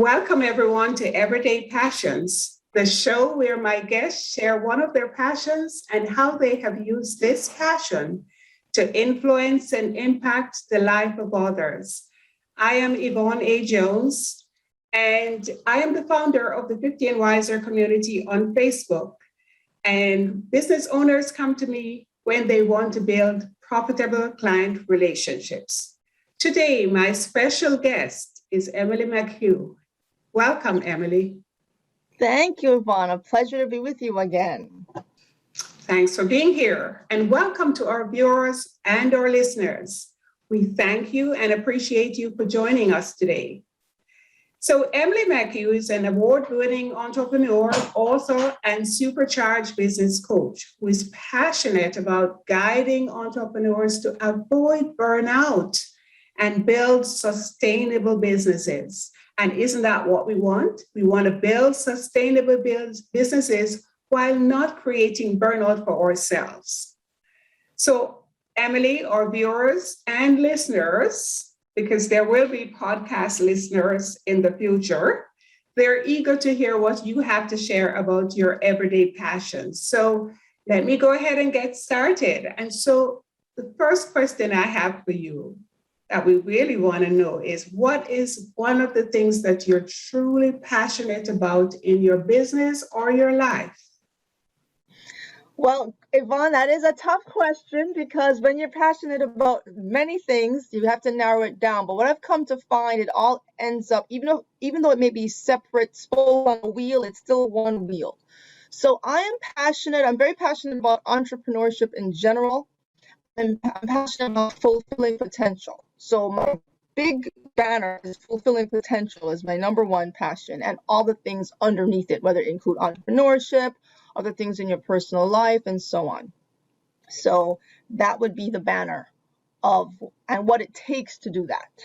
Welcome, everyone, to Everyday Passions, the show where my guests share one of their passions and how they have used this passion to influence and impact the life of others. I am Yvonne A. Jones, and I am the founder of the 50 and Wiser community on Facebook. And business owners come to me when they want to build profitable client relationships. Today, my special guest is Emily McHugh. Welcome, Emily. Thank you, Yvonne. A pleasure to be with you again. Thanks for being here, and welcome to our viewers and our listeners. We thank you and appreciate you for joining us today. So Emily McHugh is an award-winning entrepreneur, author, and supercharged business coach who is passionate about guiding entrepreneurs to avoid burnout and build sustainable businesses. And isn't that what we want? We want to build sustainable businesses while not creating burnout for ourselves. So, Emily, our viewers and listeners, because there will be podcast listeners in the future, they're eager to hear what you have to share about your everyday passions. So, let me go ahead and get started. And so, the first question I have for you that we really want to know is, what is one of the things that you're truly passionate about in your business or your life? Well, Yvonne, that is a tough question because when you're passionate about many things, you have to narrow it down. But what I've come to find, it all ends up, even though it may be separate spokes on a wheel, it's still one wheel. So I'm very passionate about entrepreneurship in general. I'm passionate about fulfilling potential. So my big banner is fulfilling potential is my number one passion, and all the things underneath it, whether it include entrepreneurship, other things in your personal life, and so on. So that would be the banner of and what it takes to do that.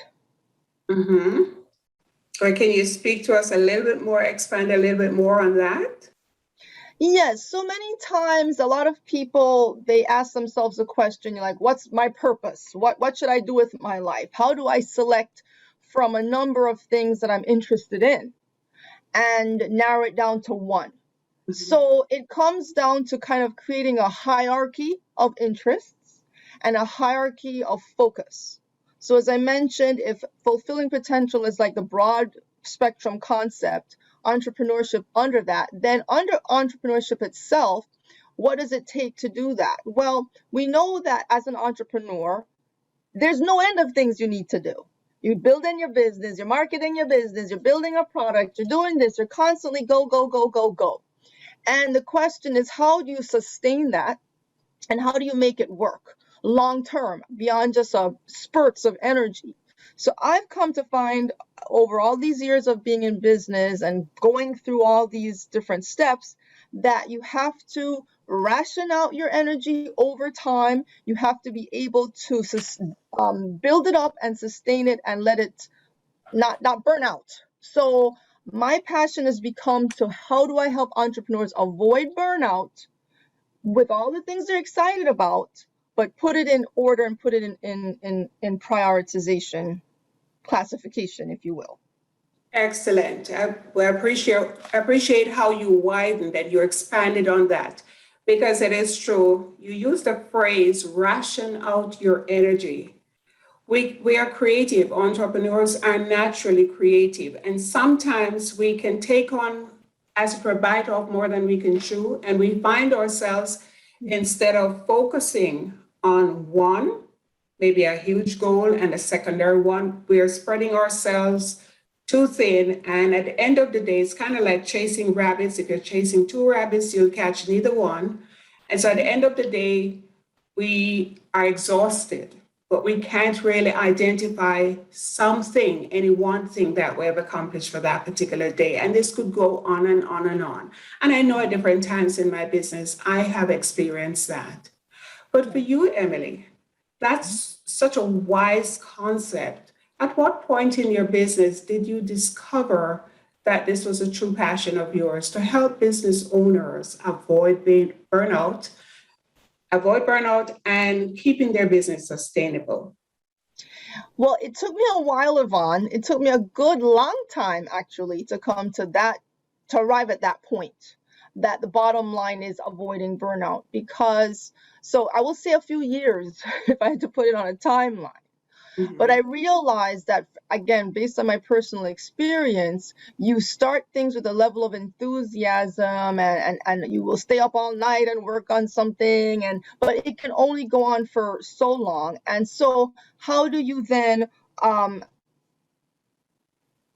Mm-hmm. Or can you speak to us a little bit more, expand a little bit more on that? Yes, so many times a lot of people, they ask themselves a question, you're like, what's my purpose? What should I do with my life? How do I select from a number of things that I'm interested in and narrow it down to one? Mm-hmm. So it comes down to kind of creating a hierarchy of interests and a hierarchy of focus. So as I mentioned, if fulfilling potential is like the broad spectrum concept, entrepreneurship under that, then under entrepreneurship itself, what does it take to do that? Well, we know that as an entrepreneur, there's no end of things you need to do. You're building your business, you're marketing your business, you're building a product, you're doing this, you're constantly go, go, go, go, go. And the question is, how do you sustain that? And how do you make it work long term beyond just spurts of energy? So I've come to find over all these years of being in business and going through all these different steps that you have to ration out your energy over time. You have to be able to build it up and sustain it and let it not burn out. So my passion has become to how do I help entrepreneurs avoid burnout with all the things they're excited about, but put it in order and put it in prioritization, classification, if you will. Excellent. I appreciate how you widened and you expanded on that, because it is true. You use the phrase ration out your energy. We are creative. Entrepreneurs are naturally creative. And sometimes we can take on, as if we bite off more than we can chew, and we find ourselves, instead of focusing on one, maybe a huge goal and a secondary one, we are spreading ourselves too thin. And at the end of the day, it's kind of like chasing rabbits. If you're chasing two rabbits, you'll catch neither one. And so at the end of the day, we are exhausted, but we can't really identify something, any one thing that we have accomplished for that particular day. And this could go on and on and on. And I know at different times in my business, I have experienced that. But for you, Emily, that's such a wise concept. At what point in your business did you discover that this was a true passion of yours to help business owners avoid burnout and keeping their business sustainable? Well, it took me a while, Yvonne. It took me a good long time actually to come to that, to arrive at that point, that the bottom line is avoiding burnout. Because, so I will say a few years if I had to put it on a timeline. But I Mhm. realized that, again, based on my personal experience, you start things with a level of enthusiasm, and you will stay up all night and work on something, but it can only go on for so long. And so how do you then, um,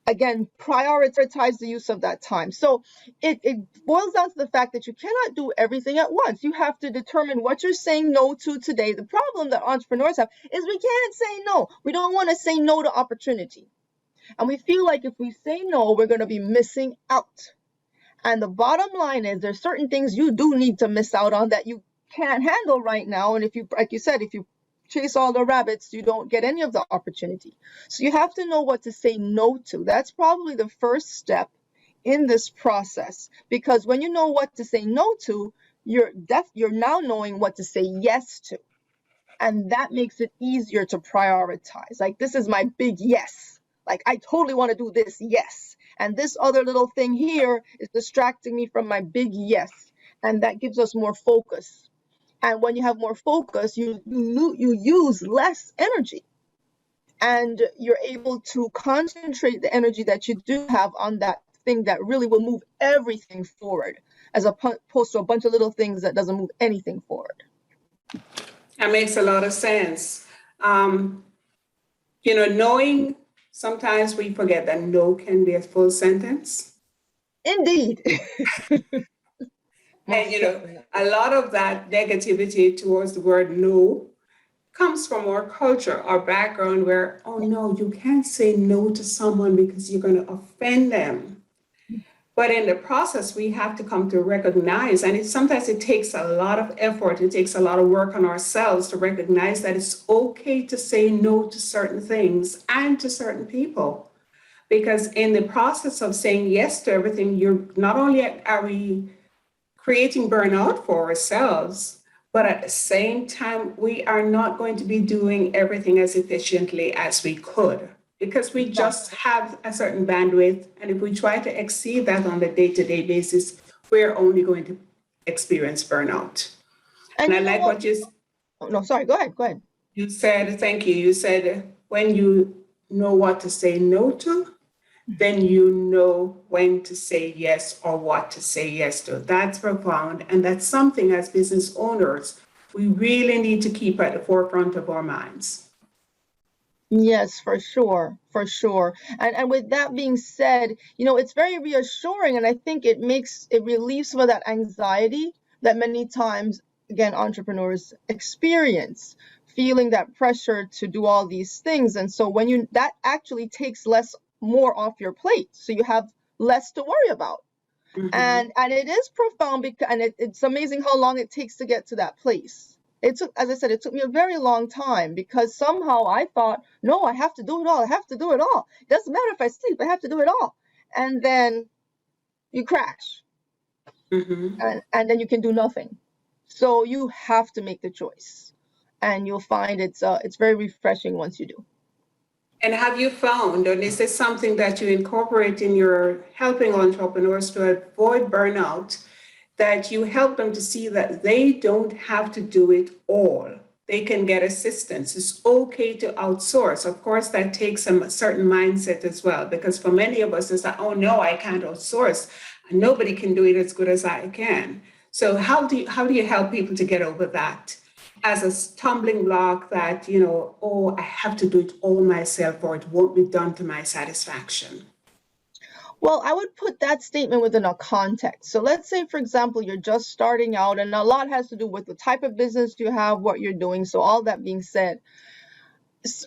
again, prioritize the use of that time? So it boils down to the fact that you cannot do everything at once. You have to determine what you're saying no to today. The problem that entrepreneurs have is we can't say no. We don't want to say no to opportunity. And we feel like if we say no, we're going to be missing out. And the bottom line is there's certain things you do need to miss out on that you can't handle right now. And if you, like you said, if you chase all the rabbits, you don't get any of the opportunity. So you have to know what to say no to. That's probably the first step in this process, because when you know what to say no to, you're now knowing what to say yes to. And that makes it easier to prioritize. Like, this is my big yes. Like, I totally want to do this, yes. And this other little thing here is distracting me from my big yes. And that gives us more focus. And when you have more focus, you use less energy, and you're able to concentrate the energy that you do have on that thing that really will move everything forward, as opposed to a bunch of little things that doesn't move anything forward. That makes a lot of sense. Um, knowing sometimes we forget that no can be a full sentence. Indeed. And, Most definitely. a lot of that negativity towards the word no comes from our culture, our background, where, oh no, you can't say no to someone because you're going to offend them. But in the process, we have to come to recognize, and sometimes it takes a lot of effort, it takes a lot of work on ourselves to recognize that it's okay to say no to certain things and to certain people. Because in the process of saying yes to everything, you're not only are we creating burnout for ourselves, but at the same time, we are not going to be doing everything as efficiently as we could because we just Exactly. have a certain bandwidth. And if we try to exceed that on a day to day basis, we're only going to experience burnout. And And I you know like what? what Oh, no, sorry. Go ahead. Go ahead. you said. Thank you. You said when you know what to say no to, then you know when to say yes or what to say yes to. That's profound. And that's something as business owners, we really need to keep at the forefront of our minds. Yes, for sure, for sure. And with that being said, it's very reassuring, and I think it relieves some of that anxiety that many times, again, entrepreneurs experience, feeling that pressure to do all these things. And so when that actually takes more off your plate, so you have less to worry about. Mhm. And it is profound, because it's amazing how long it takes to get to that place. It took, as I said, it took me a very long time, because somehow I thought, no, I have to do it all. I have to do it all. It doesn't matter if I sleep, I have to do it all. And then you crash, Mhm. and then you can do nothing. So you have to make the choice, and you'll find it's very refreshing once you do. And have you found, and is this something that you incorporate in your helping entrepreneurs to avoid burnout, that you help them to see that they don't have to do it all? They can get assistance. It's okay to outsource. Of course, that takes a certain mindset as well, because for many of us, it's like, oh no, I can't outsource. Nobody can do it as good as I can. So how do you help people to get over that as a stumbling block that, oh, I have to do it all myself or it won't be done to my satisfaction? Well, I would put that statement within a context. So let's say, for example, you're just starting out, and a lot has to do with the type of business you have, what you're doing. So all that being said,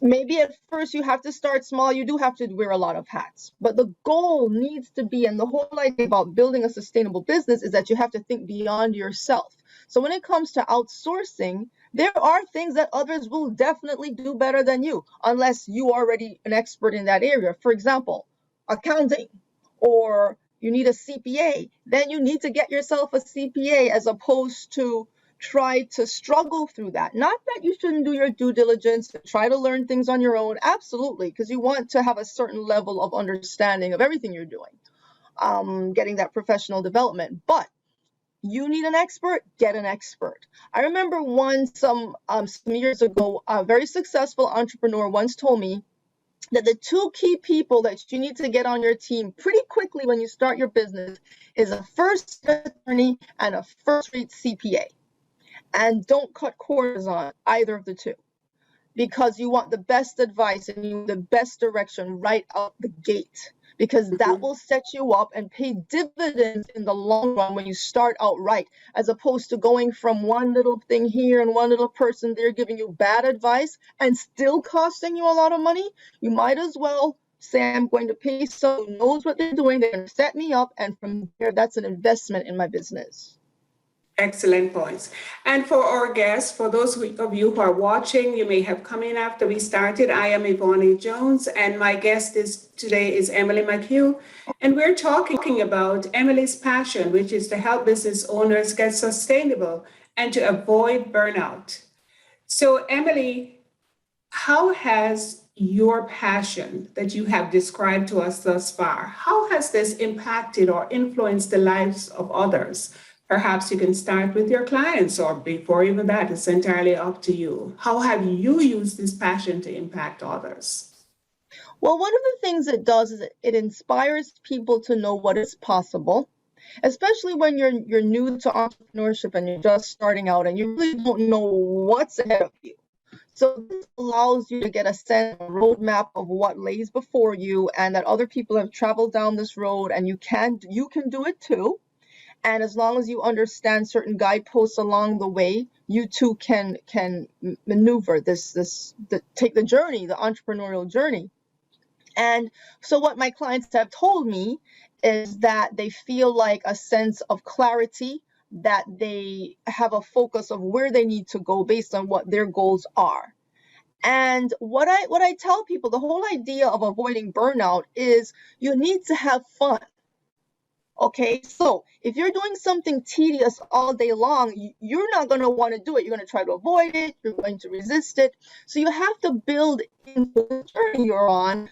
maybe at first you have to start small. You do have to wear a lot of hats, but the goal needs to be, and the whole idea about building a sustainable business is that you have to think beyond yourself. So when it comes to outsourcing, there are things that others will definitely do better than you, unless you are already an expert in that area. For example, accounting, or you need a CPA, then you need to get yourself a CPA, as opposed to try to struggle through that. Not that you shouldn't do your due diligence, try to learn things on your own, absolutely, because you want to have a certain level of understanding of everything you're doing, getting that professional development. But you need an expert, get an expert. I remember some years ago, a very successful entrepreneur once told me that the two key people that you need to get on your team pretty quickly when you start your business is a first attorney and a first-rate CPA. And don't cut corners on either of the two, because you want the best advice and you want the best direction right out the gate, because that will set you up and pay dividends in the long run when you start out right, as opposed to going from one little thing here and one little person there giving you bad advice and still costing you a lot of money. You might as well say, I'm going to pay someone who knows what they're doing, they're going to set me up, and from there, that's an investment in my business. Excellent points. And for our guests, for those of you who are watching, you may have come in after we started. I am Yvonne Jones, and my guest today is Emily McHugh. And we're talking about Emily's passion, which is to help business owners get sustainable and to avoid burnout. So, Emily, how has your passion that you have described to us thus far, how has this impacted or influenced the lives of others? Perhaps you can start with your clients, or before even that, it's entirely up to you. How have you used this passion to impact others? Well, one of the things it does is it inspires people to know what is possible, especially when you're new to entrepreneurship and you're just starting out and you really don't know what's ahead of you. So this allows you to get a sense, a roadmap of what lays before you, and that other people have traveled down this road and you can do it too. And as long as you understand certain guideposts along the way, you too can maneuver take the journey, the entrepreneurial journey. And so what my clients have told me is that they feel like a sense of clarity, that they have a focus of where they need to go based on what their goals are. And what I tell people, the whole idea of avoiding burnout is you need to have fun. Okay, so if you're doing something tedious all day long, you're not going to want to do it. You're going to try to avoid it. You're going to resist it. So you have to build into the journey you're on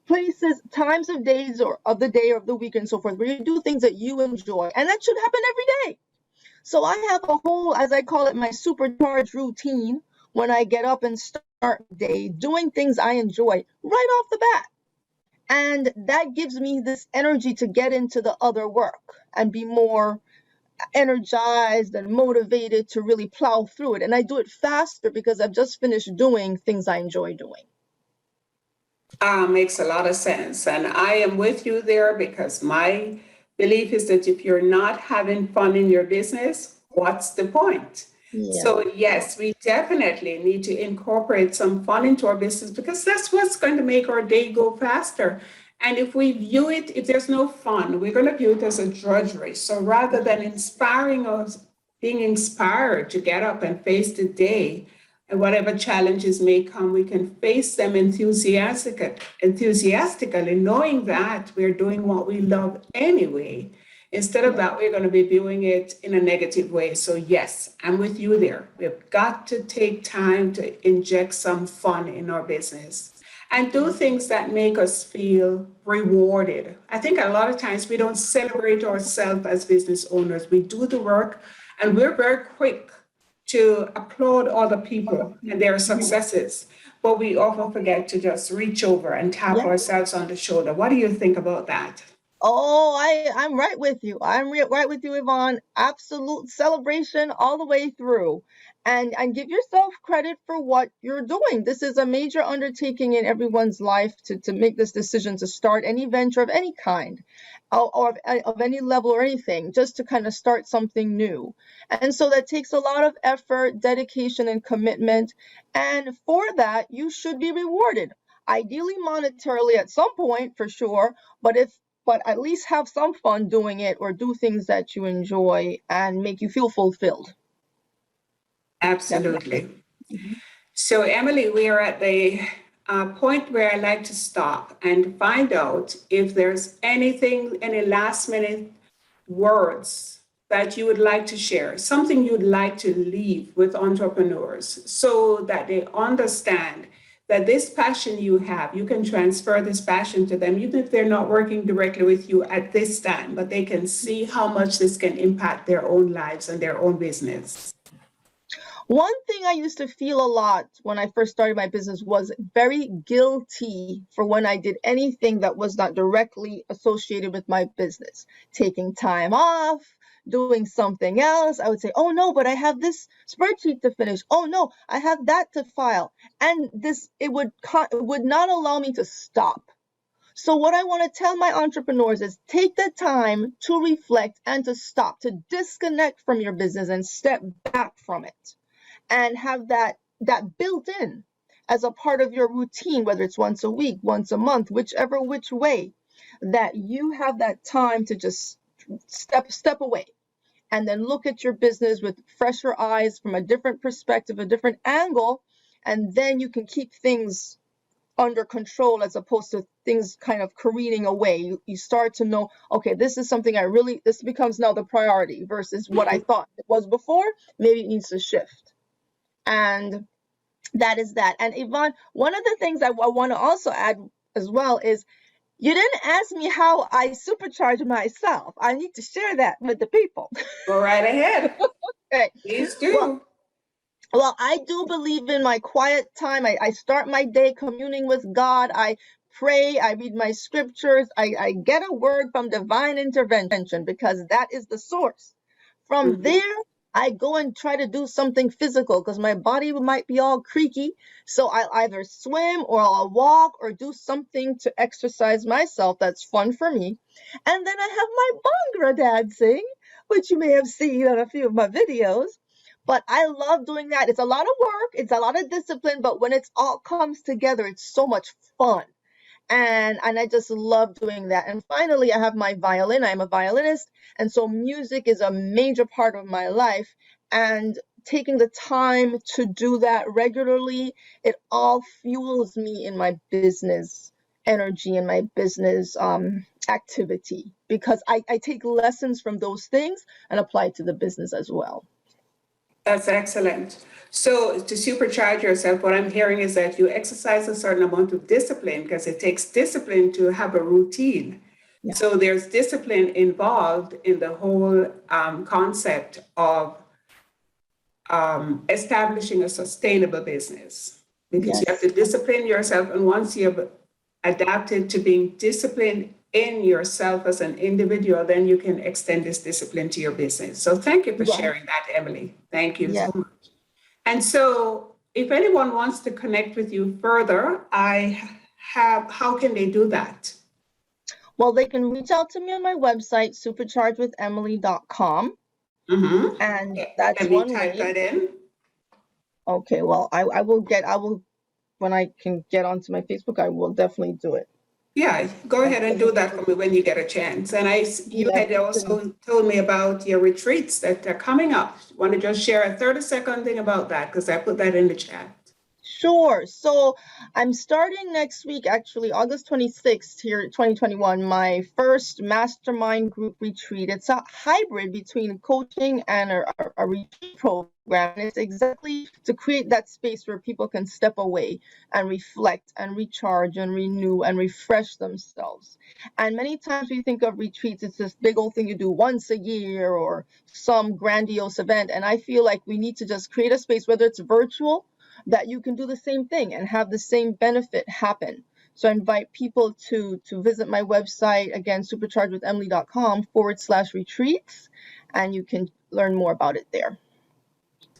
places, times of days or of the day or of the week and so forth, where you do things that you enjoy. And that should happen every day. So I have a whole, as I call it, my supercharged routine when I get up and start the day doing things I enjoy right off the bat. And that gives me this energy to get into the other work and be more energized and motivated to really plow through it. And I do it faster because I've just finished doing things I enjoy doing. Makes a lot of sense. And I am with you there, because my belief is that if you're not having fun in your business, what's the point? Yeah. So yes, we definitely need to incorporate some fun into our business, because that's what's going to make our day go faster. And if we view it, if there's no fun, we're going to view it as a drudgery. So rather than inspiring us, being inspired to get up and face the day, and whatever challenges may come, we can face them enthusiastically, knowing that we're doing what we love anyway. Instead of that, we're going to be viewing it in a negative way. So yes, I'm with you there. We've got to take time to inject some fun in our business and do things that make us feel rewarded. I think a lot of times we don't celebrate ourselves as business owners. We do the work and we're very quick to applaud other people and their successes, but we often forget to just reach over and tap ourselves on the shoulder. What do you think about that? Oh, I'm right with you. I'm right with you, Yvonne. Absolute celebration all the way through. And give yourself credit for what you're doing. This is a major undertaking in everyone's life to make this decision to start any venture of any kind, or of any level or anything, just to kind of start something new. And so that takes a lot of effort, dedication, and commitment. And for that, you should be rewarded. Ideally monetarily at some point, for sure, but at least have some fun doing it, or do things that you enjoy and make you feel fulfilled. Absolutely. So, Emily, we are at the point where I like to stop and find out if there's any last minute words that you would like to share, something you'd like to leave with entrepreneurs so that they understand that this passion you have, you can transfer this passion to them, even if they're not working directly with you at this time, but they can see how much this can impact their own lives and their own business. One thing I used to feel a lot when I first started my business was very guilty for when I did anything that was not directly associated with my business. Taking time off, doing something else. I would say, oh no, but I have this spreadsheet to finish. Oh no, I have that to file. And it would not allow me to stop. So what I want to tell my entrepreneurs is take the time to reflect and to stop, to disconnect from your business and step back from it. And have that built in as a part of your routine, whether it's once a week, once a month, which way, that you have that time to just step away and then look at your business with fresher eyes from a different perspective, a different angle, and then you can keep things under control as opposed to things kind of careening away. You start to know, okay, this is something this becomes now the priority versus what I thought it was before. Maybe it needs to shift. And that is that. And Yvonne, one of the things I want to also add as well is you didn't ask me how I supercharge myself. I need to share that with the people. Go right ahead. Okay. Please do. Well, I do believe in my quiet time. I start my day communing with God. I pray, I read my scriptures. I get a word from divine intervention because that is the source. From there, I go and try to do something physical because my body might be all creaky. So I'll either swim or I'll walk or do something to exercise myself. That's fun for me. And then I have my Bhangra dancing, which you may have seen on a few of my videos. But I love doing that. It's a lot of work. It's a lot of discipline. But when it all comes together, it's so much fun. And I just love doing that. And finally, I have my violin. I'm a violinist. And so music is a major part of my life. And taking the time to do that regularly, it all fuels me in my business energy and my business activity, because I take lessons from those things and apply it to the business as well. That's excellent. So to supercharge yourself, what I'm hearing is that you exercise a certain amount of discipline because it takes discipline to have a routine. Yeah. So there's discipline involved in the whole concept of establishing a sustainable business, because you have to discipline yourself. And once you've adapted to being disciplined in yourself as an individual, then you can extend this discipline to your business. So thank you for sharing that, Emily. Thank you so much. And so if anyone wants to connect with you further, how can they do that? Well, they can reach out to me on my website, superchargewithemily.com. And that's one way. Type that in? Okay, well, I will, when I can get onto my Facebook, I will definitely do it. Yeah, go ahead and do that for me when you get a chance. And you had also told me about your retreats that are coming up. Want to just share a 30-second thing about that, because I put that in the chat. Sure. So I'm starting next week, actually, August 26th here, 2021, my first mastermind group retreat. It's a hybrid between coaching and a retreat program. And it's exactly to create that space where people can step away and reflect and recharge and renew and refresh themselves. And many times we think of retreats, it's this big old thing you do once a year or some grandiose event. And I feel like we need to just create a space, whether it's virtual, that you can do the same thing and have the same benefit happen. So I invite people to visit my website, again, superchargewithemily.com/retreats, and you can learn more about it there.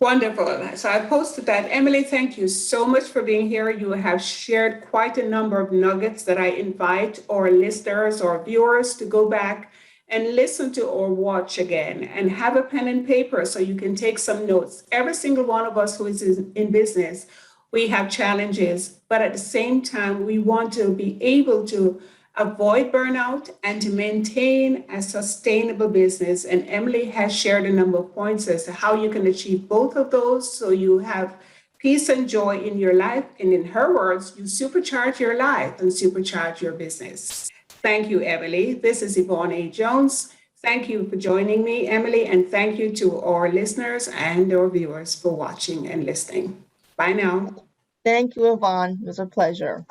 Wonderful. So I posted that. Emily, thank you so much for being here. You have shared quite a number of nuggets that I invite our listeners or viewers to go back and listen to or watch again, and have a pen and paper so you can take some notes. Every single one of us who is in business, we have challenges, but at the same time, we want to be able to avoid burnout and to maintain a sustainable business. And Emily has shared a number of points as to how you can achieve both of those so you have peace and joy in your life. And in her words, you supercharge your life and supercharge your business. Thank you, Emily. This is Yvonne A. Jones, Thank you for joining me, Emily, and thank you to our listeners and our viewers for watching and listening. Bye now. Thank you, Yvonne. It was a pleasure.